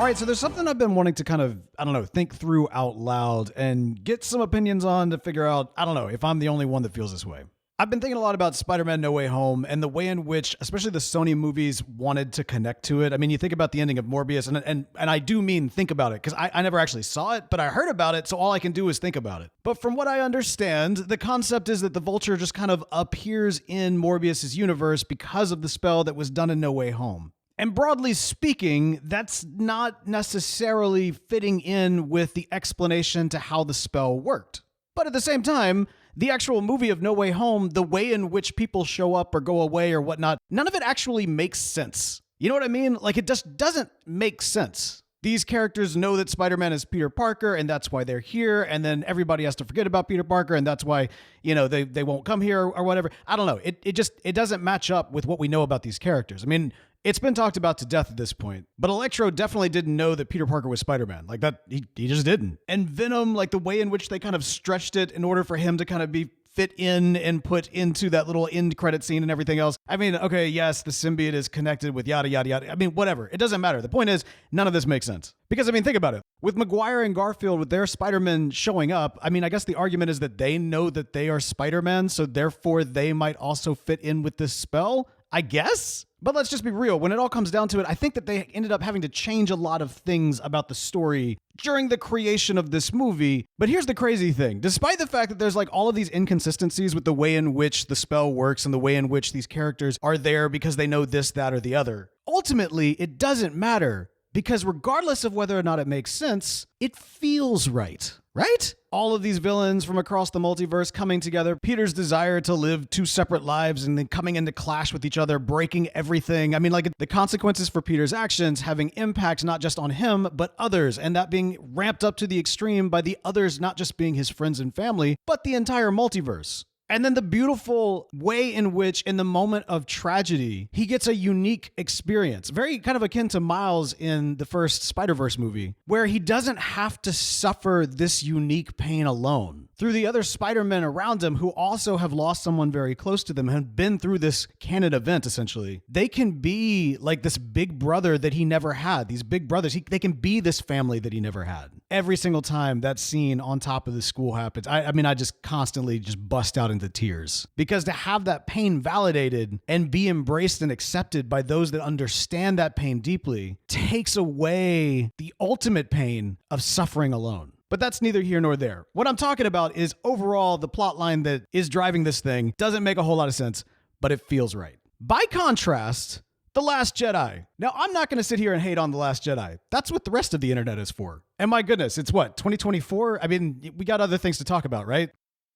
All right, so there's something I've been wanting to kind of, think through out loud and get some opinions on to figure out, if I'm the only one that feels this way. I've been thinking a lot about Spider-Man No Way Home and the way in which, especially the Sony movies, wanted to connect to it. I mean, you think about the ending of Morbius, and I do mean think about it, because I never actually saw it, but I heard about it, so all I can do is think about it. But from what I understand, the concept is that the Vulture just kind of appears in Morbius's universe because of the spell that was done in No Way Home. And broadly speaking, that's not necessarily fitting in with the explanation to how the spell worked. But at the same time, the actual movie of No Way Home, the way in which people show up or go away or whatnot, none of it actually makes sense. You know what I mean? Like, it just doesn't make sense. These characters know that Spider-Man is Peter Parker, and that's why they're here, and then everybody has to forget about Peter Parker, and that's why, they won't come here or whatever. I don't know. It doesn't match up with what we know about these characters. I mean, it's been talked about to death at this point, but Electro definitely didn't know that Peter Parker was Spider-Man. Like that, he just didn't. And Venom, like the way in which they kind of stretched it in order for him to kind of be fit in and put into that little end credit scene and everything else. I mean, okay, yes, the symbiote is connected with yada, yada, yada. I mean, whatever. It doesn't matter. The point is, none of this makes sense. Because, I mean, think about it. With Maguire and Garfield, with their Spider-Man showing up, I mean, I guess the argument is that they know that they are Spider-Man, so therefore they might also fit in with this spell, I guess? But let's just be real. When it all comes down to it, I think that they ended up having to change a lot of things about the story during the creation of this movie. But here's the crazy thing. Despite the fact that there's like all of these inconsistencies with the way in which the spell works and the way in which these characters are there because they know this, that, or the other, ultimately, it doesn't matter. Because regardless of whether or not it makes sense, it feels right, right? All of these villains from across the multiverse coming together, Peter's desire to live two separate lives and then coming into clash with each other, breaking everything. I mean, like the consequences for Peter's actions having impact not just on him, but others, and that being ramped up to the extreme by the others not just being his friends and family, but the entire multiverse. And then the beautiful way in which, in the moment of tragedy, he gets a unique experience, very kind of akin to Miles in the first Spider-Verse movie, where he doesn't have to suffer this unique pain alone. Through the other Spider-Men around him who also have lost someone very close to them and have been through this canon event, essentially, they can be like this big brother that he never had. These big brothers, they can be this family that he never had. Every single time that scene on top of the school happens, I mean, I just constantly just bust out into tears. Because to have that pain validated and be embraced and accepted by those that understand that pain deeply takes away the ultimate pain of suffering alone. But that's neither here nor there. What I'm talking about is overall the plot line that is driving this thing doesn't make a whole lot of sense, but it feels right. By contrast, The Last Jedi. Now, I'm not going to sit here and hate on The Last Jedi. That's what the rest of the internet is for. And my goodness, it's what, 2024? I mean, we got other things to talk about, right?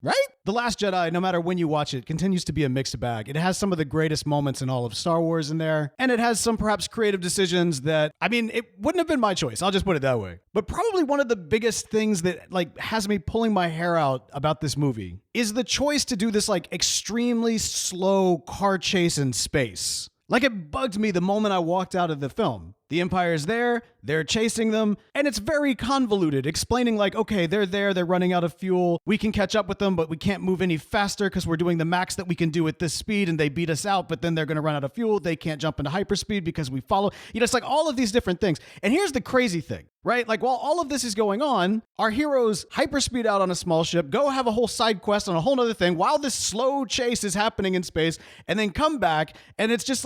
Right? The Last Jedi, no matter when you watch it, continues to be a mixed bag. It has some of the greatest moments in all of Star Wars in there, and it has some perhaps creative decisions that, I mean, it wouldn't have been my choice. I'll just put it that way. But probably one of the biggest things that has me pulling my hair out about this movie is the choice to do this extremely slow car chase in space. It bugged me the moment I walked out of the film. The Empire's there, they're chasing them, and it's very convoluted, explaining okay, they're there, they're running out of fuel, we can catch up with them, but we can't move any faster because we're doing the max that we can do at this speed, and they beat us out, but then they're going to run out of fuel, they can't jump into hyperspeed because we follow, it's all of these different things. And here's the crazy thing, right? While all of this is going on, our heroes hyperspeed out on a small ship, go have a whole side quest on a whole nother thing, while this slow chase is happening in space, and then come back, and it's just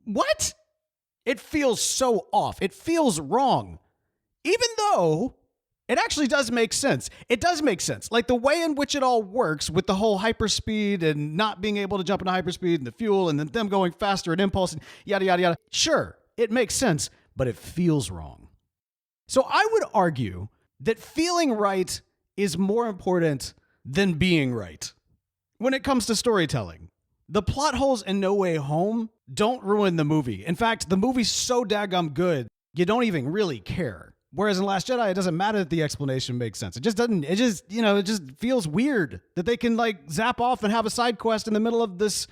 what? It feels so off. It feels wrong. Even though it actually does make sense. It does make sense. The way in which it all works with the whole hyperspeed and not being able to jump into hyperspeed and the fuel and then them going faster and impulse and yada, yada, yada. Sure, it makes sense, but it feels wrong. So I would argue that feeling right is more important than being right when it comes to storytelling. The plot holes in No Way Home don't ruin the movie. In fact, the movie's so daggum good, you don't even really care. Whereas in Last Jedi, it doesn't matter that the explanation makes sense. It just doesn't, it just feels weird that they can zap off and have a side quest in the middle of this,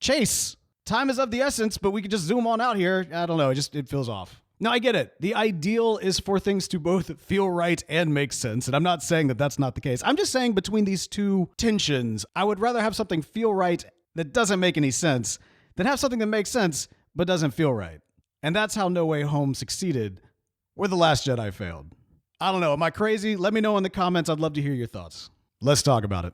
chase. Time is of the essence, but we could just zoom on out here. I don't know, it feels off. Now, I get it. The ideal is for things to both feel right and make sense, and I'm not saying that that's not the case. I'm just saying between these two tensions, I would rather have something feel right that doesn't make any sense than have something that makes sense but doesn't feel right. And that's how No Way Home succeeded where The Last Jedi failed. I don't know. Am I crazy? Let me know in the comments. I'd love to hear your thoughts. Let's talk about it.